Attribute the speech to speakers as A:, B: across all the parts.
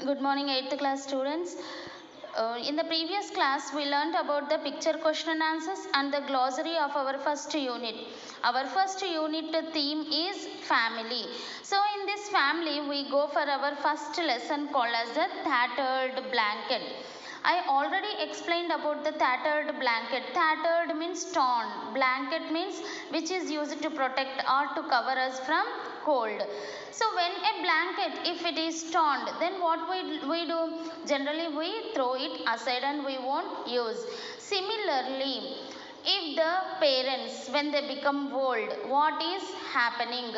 A: Good morning, 8th class students. In the previous class, we learned about the picture question and answers and the glossary of our first unit. Our first unit theme is family. So, in this family, we go for our first lesson called as the tattered blanket. I already explained about the tattered blanket. Tattered means torn. Blanket means which is used to protect or to cover us from cold. So when a blanket, if it is torn, then what we do? Generally we throw it aside and we won't use. Similarly, if the parents, when they become old, what is happening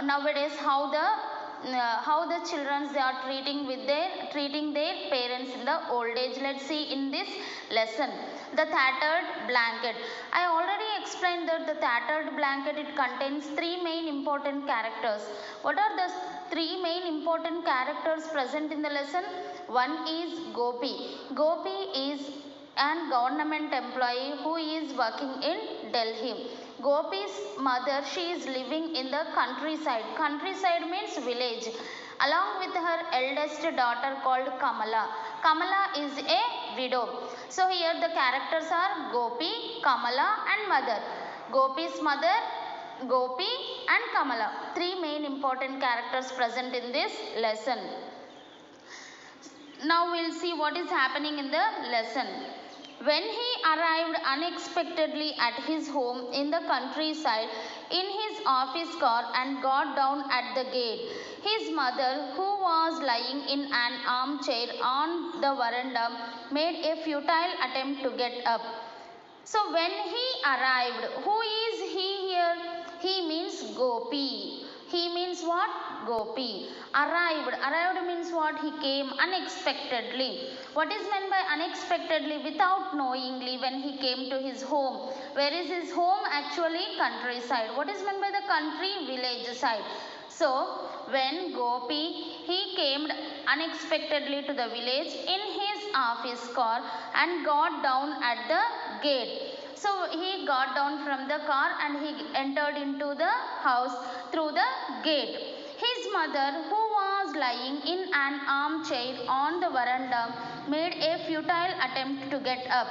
A: nowadays? How the children they are treating their parents in the old age. Let's see in this lesson. The tattered blanket. I already explained that the tattered blanket, it contains three main important characters. What are the three main important characters present in the lesson? One is Gopi. Gopi is an government employee who is working in Delhi. Gopi's mother, she is living in the countryside. Countryside means village. Along with her eldest daughter called Kamala. Kamala is a widow. So here the characters are Gopi, Kamala and mother. Gopi's mother, Gopi and Kamala. Three main important characters present in this lesson. Now we'll see what is happening in the lesson. When he arrived unexpectedly at his home in the countryside in his office car and got down at the gate, his mother, who was lying in an armchair on the veranda, made a futile attempt to get up. So when he arrived, who is he here? He means Gopi. He means what? Gopi. Arrived. Arrived means what? He came unexpectedly. What is meant by unexpectedly? Without knowingly, when he came to his home. Where is his home? Actually, countryside. What is meant by the country? Village side. So, when Gopi, he came unexpectedly to the village in his office car and got down at the gate. So, he got down from the car and he entered into the house through the gate. His mother, who was lying in an armchair on the veranda, made a futile attempt to get up.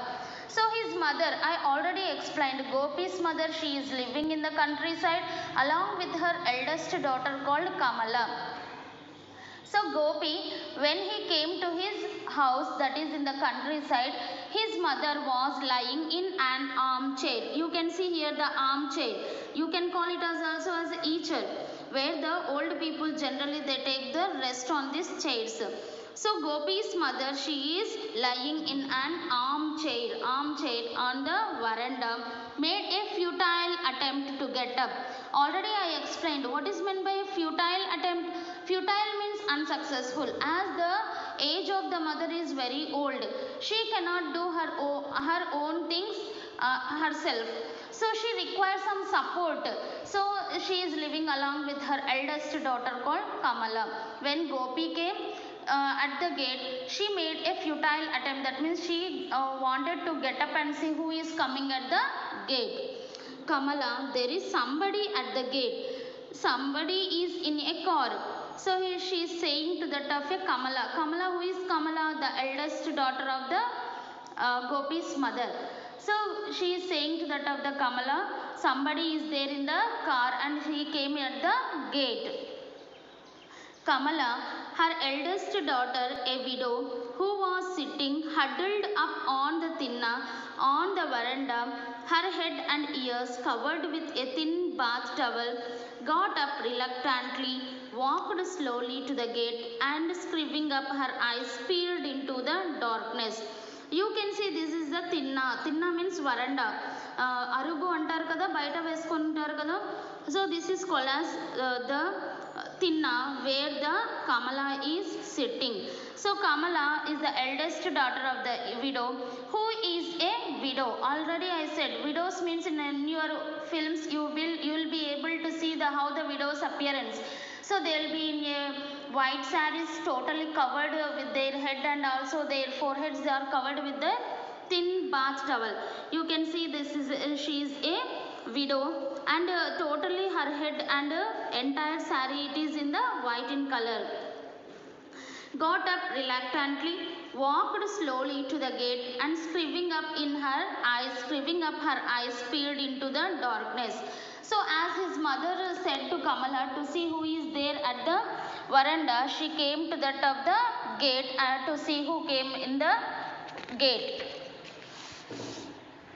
A: So his mother, I already explained, Gopi's mother, she is living in the countryside along with her eldest daughter called Kamala. So Gopi, when he came to his house that is in the countryside, his mother was lying in an armchair. You can see here the armchair. You can call it as also as eacher, where the old people generally they take the rest on these chairs. So Gopi's mother, she is lying in an armchair on the veranda, made a futile attempt to get up. Already I explained what is meant by a futile attempt. Futile means unsuccessful. As the age of the mother is very old, she cannot do her own things herself. So she requires some support. So she is living along with her eldest daughter called Kamala. When Gopi came at the gate, she made a futile attempt. That means she wanted to get up and see who is coming at the gate. Kamala, there is somebody at the gate. Somebody is in a car. So here she is saying to that of a Kamala. Kamala, who is Kamala? The eldest daughter of the Gopi's mother. So she is saying to that of the Kamala, somebody is there in the car and he came at the gate. Kamala, her eldest daughter, a widow, who was sitting huddled up on the tinna on the veranda, her head and ears covered with a thin bath towel, got up reluctantly, walked slowly to the gate, and screwing up her eyes, peered into the darkness. You can see this is the tinna. Tinna means veranda. Arugu antar kada, baita veskontar kada. So this is called as the tinna where the Kamala is sitting. So Kamala is the eldest daughter of the widow. Who is a widow? Already I said widows means in your films you will be able to see the how the widow's appearance. So they will be in a white sarees totally covered with their head and also their foreheads they are covered with the thin bath towel. You can see this is she is a widow and totally her head and entire saree it is in the white in color. got up reluctantly, walked slowly to the gate, and screwing up her eyes, peered into the darkness. So as his mother said to Kamala to see who is there at the veranda, she came to that of the gate to see who came in the gate.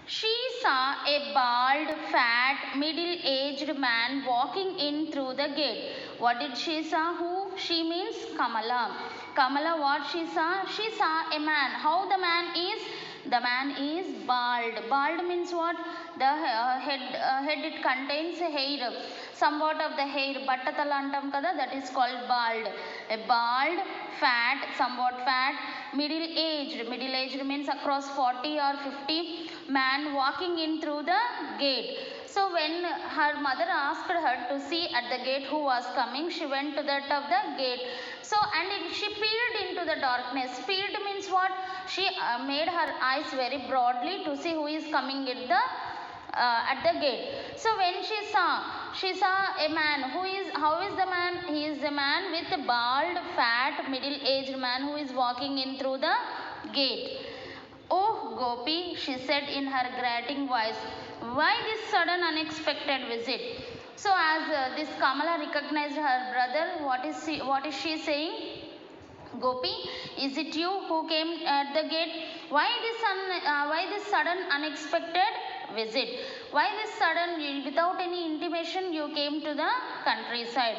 A: She saw a bald, fat, middle-aged man walking in through the gate. What did she saw? Who? She means Kamala. Kamala, what she saw? She saw a man. How the man is? The man is bald. Bald means what? The head it contains hair. Somewhat of the hair. Battatala antam kada. That is called bald. A bald, fat, somewhat fat, middle-aged. Middle-aged means across 40 or 50 man walking in through the gate. So when her mother asked her to see at the gate who was coming, she went to that of the gate. So she peered into the darkness. Peered means what? She made her eyes very broadly to see who is coming at the gate. So when she saw a man. How is the man? He is a man with a bald, fat, middle-aged man who is walking in through the gate. Oh, Gopi, she said in her grating voice, why this sudden unexpected visit? So as this Kamala recognized her brother, what is she saying? Gopi, is it you who came at the gate? Why this sudden unexpected visit? Why this sudden, without any intimation, you came to the countryside?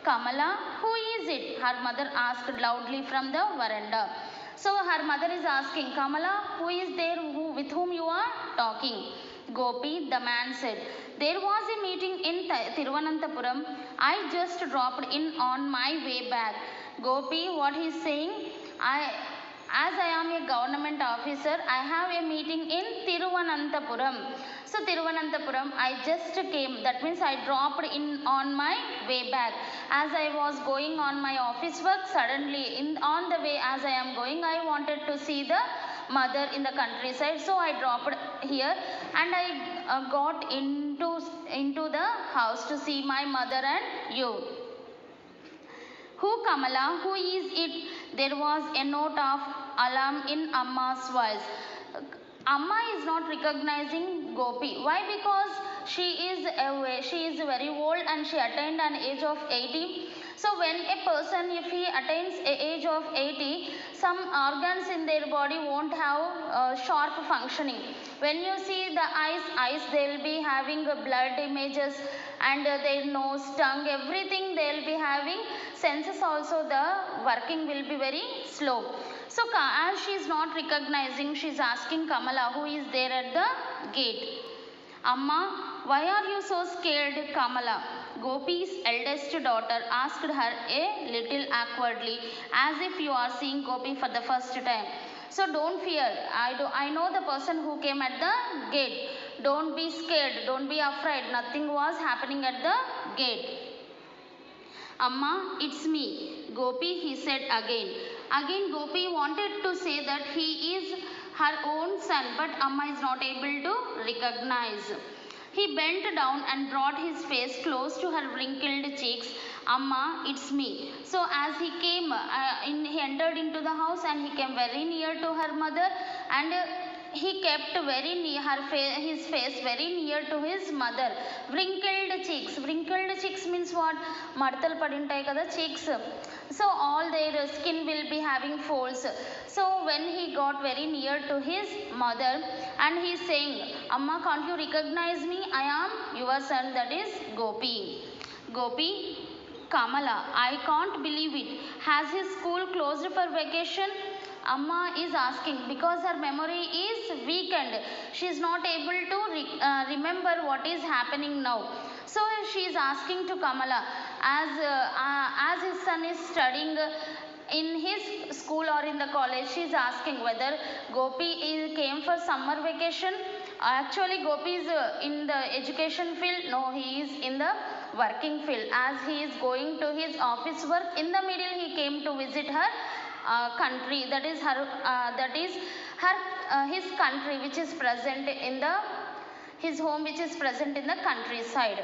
A: Kamala, who is it? Her mother asked loudly from the veranda. So her mother is asking, Kamala, who is there with whom you are talking? Gopi, the man said, there was a meeting in Thiruvananthapuram. I just dropped in on my way back. Gopi, what he is saying, as I am a government officer, I have a meeting in Thiruvananthapuram. So Thiruvananthapuram, I just came. That means I dropped in on my way back. As I was going on my office work, suddenly on the way as I am going, I wanted to see the mother in the countryside. So I dropped here and I got into the house to see my mother and you. Who, Kamala? Who is it? There was a note of alarm in Amma's voice. Amma is not recognizing Gopi. Why? Because she is very old and she attained an age of 80. So when a person, if he attains a age of 80, some organs in their body won't have sharp functioning. When you see the eyes they will be having blood images, and their nose, tongue, everything they will be having. Senses also, the working will be very slow. So as she is not recognizing, she is asking Kamala who is there at the gate. Amma, why are you so scared, Kamala? Gopi's eldest daughter asked her a little awkwardly, as if you are seeing Gopi for the first time. So don't fear. I know the person who came at the gate. Don't be scared. Don't be afraid. Nothing was happening at the gate. Amma, it's me. Gopi, he said again. Again, Gopi wanted to say that he is her own son, but Amma is not able to recognize. He bent down and brought his face close to her wrinkled cheeks. Amma, it's me. So as he came, he entered into the house and he came very near to her mother, and he kept very near his face very near to his mother. Wrinkled cheeks. Wrinkled cheeks means what? Martal padintai kada cheeks. So all their skin will be having folds. So when he got very near to his mother and he is saying, Amma, can't you recognize me? I am your son, that is Gopi. Gopi, Kamala, I can't believe it. Has his school closed for vacation? Amma is asking because her memory is weakened. She is not able to remember what is happening now. So she is asking to Kamala, as his son is studying in his school or in the college, she is asking whether Gopi came for summer vacation. Actually, Gopi is in the education field. No, he is in the working field. As he is going to his office work, in the middle he came to visit her country. That is his country, which is present in his home, which is present in the countryside.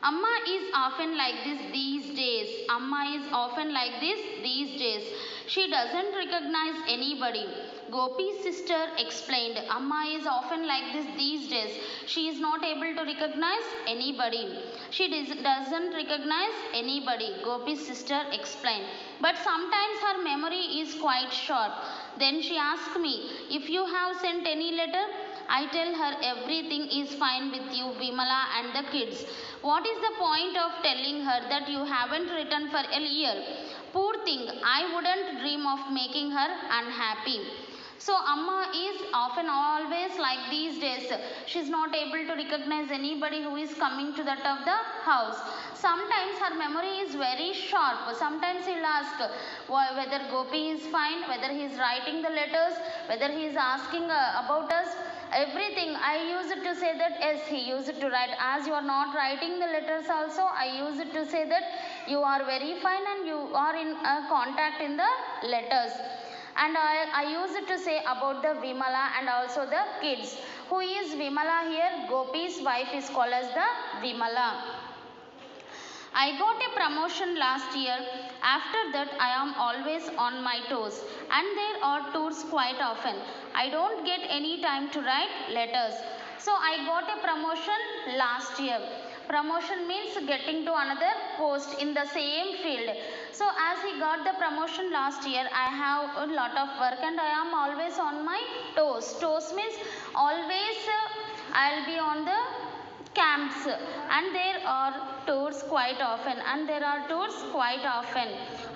A: Amma is often like this these days. Amma is often like this these days. She doesn't recognize anybody. Gopi's sister explained, Amma is often like this these days. She is not able to recognize anybody. She doesn't recognize anybody, Gopi's sister explained. But sometimes her memory is quite short. Then she asked me, if you have sent any letter? I tell her everything is fine with you, Vimala and the kids. What is the point of telling her that you haven't written for a year? Poor thing, I wouldn't dream of making her unhappy. So Amma is often always like these days. She is not able to recognize anybody who is coming to that of the house. Sometimes her memory is very sharp. Sometimes he'll ask whether Gopi is fine, whether he is writing the letters, whether he is asking about us. Everything. I used to say that yes, he used to write. As you are not writing the letters also, I used to say that you are very fine and you are in contact in the letters. And I used to say about the Vimala and also the kids. Who is Vimala here? Gopi's wife is called as the Vimala. I got a promotion last year. After that, I am always on my toes. And there are tours quite often. I don't get any time to write letters. So I got a promotion last year. Promotion means getting to another post in the same field. So as he got the promotion last year, I have a lot of work and I am always on my toes. Toes means always I'll be on the camps and there are tours quite often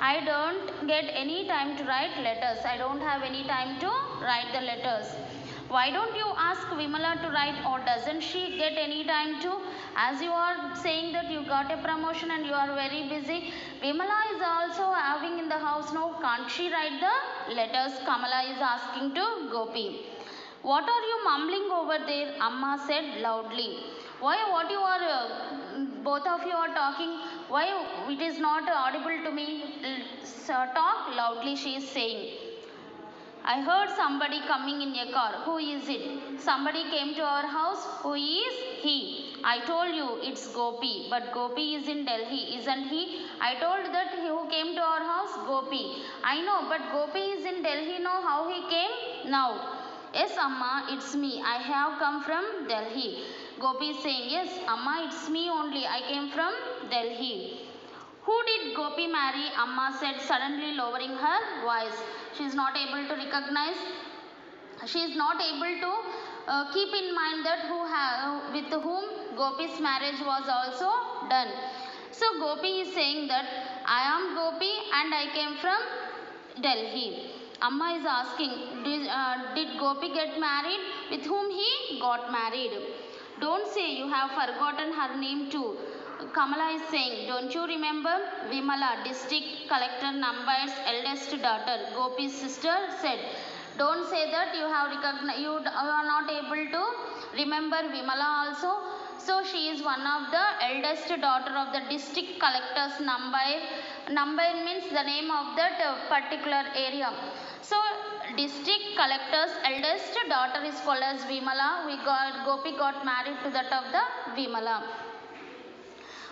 A: I don't get any time to write letters. I don't have any time to write the letters. Why don't you ask Vimala to write, or doesn't she get any time to? As you are saying that you got a promotion and you are very busy, Vimala is also having in the house now. Can't she write the letters? Kamala is asking to Gopi. What are you mumbling over there? Amma said loudly. Why what you are both of you are talking? Why it is not audible to me? Talk loudly, she is saying. I heard somebody coming in a car. Who is it? Somebody came to our house. Who is he? I told you it's Gopi. But Gopi is in Delhi, isn't he? I told that who came to our house? Gopi. I know, but Gopi is in Delhi now. How he came? Now. Yes, Amma, it's me. I have come from Delhi. Gopi is saying, yes, Amma, it's me only. I came from Delhi. Who did Gopi marry? Amma said, suddenly lowering her voice. She is not able to recognize. She is not able to keep in mind that with whom Gopi's marriage was also done. So Gopi is saying that I am Gopi and I came from Delhi. Amma is asking, did Gopi get married? With whom he got married? Don't say you have forgotten her name too. Kamala is saying, don't you remember? Vimala, district collector Nambay's eldest daughter, Gopi's sister, said. Don't say that you are not able to remember Vimala also. So she is one of the eldest daughter of the district collectors Nambai. Nambai means the name of that particular area. So district collector's eldest daughter is called as Vimala. Gopi got married to that of the Vimala.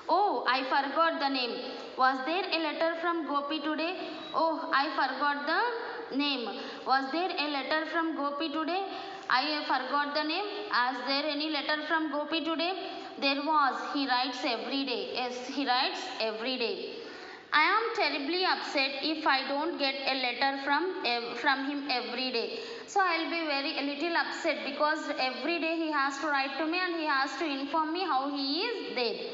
A: Oh, I forgot the name. Was there a letter from Gopi today? Oh, I forgot the name. Was there a letter from Gopi today? I forgot the name. Is there any letter from Gopi today? There was. He writes every day. Yes, he writes every day. I am terribly upset if I don't get a letter from him every day. So I'll be a little upset because every day he has to write to me and he has to inform me how he is there.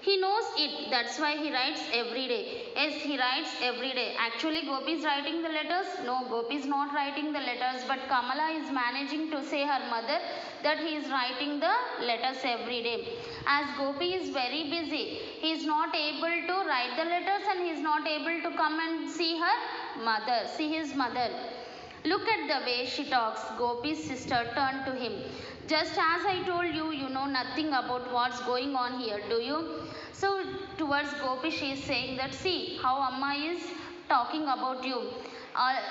A: He knows it, that's why he writes every day. Yes, he writes every day. Actually, Gopi is writing the letters. No, Gopi is not writing the letters, but Kamala is managing to say her mother that he is writing the letters every day. As Gopi is very busy, he is not able to write the letters and he is not able to come and see his mother. Look at the way she talks. Gopi's sister turned to him. Just as I told you, you know nothing about what's going on here, do you? So towards Gopi, she is saying that, see how Amma is talking about you.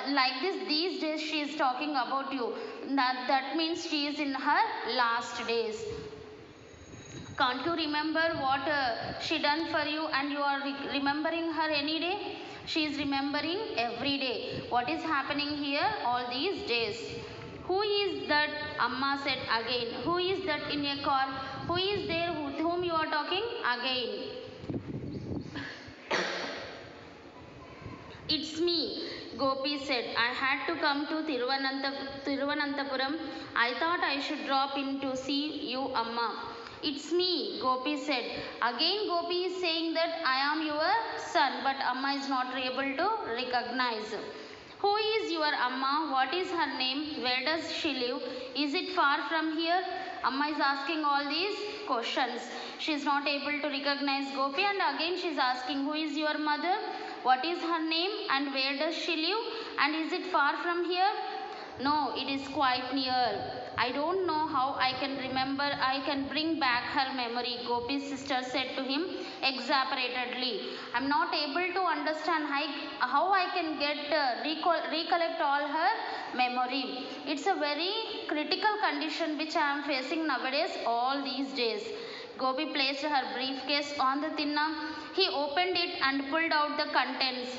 A: Like this, these days she is talking about you. That means she is in her last days. Can't you remember what she done for you and you are remembering her any day? She is remembering every day. What is happening here all these days? Who is that? Amma said again. Who is that in a car? Who is there with whom you are talking? Again. It's me, Gopi said. I had to come to Thiruvananthapuram. I thought I should drop in to see you, Amma. It's me, Gopi said. Again, Gopi is saying that I am your son, but Amma is not able to recognize. Who is your Amma? What is her name? Where does she live? Is it far from here? Amma is asking all these questions. She is not able to recognize Gopi, and again she is asking, who is your mother? What is her name and where does she live? And is it far from here? No, it is quite near. I don't know how I can bring back her memory, Gopi's sister said to him exasperatedly. I'm not able to understand how I can recollect all her memory. It's a very critical condition which I am facing nowadays all these days. Gopi placed her briefcase on the tinna. He opened it and pulled out the contents.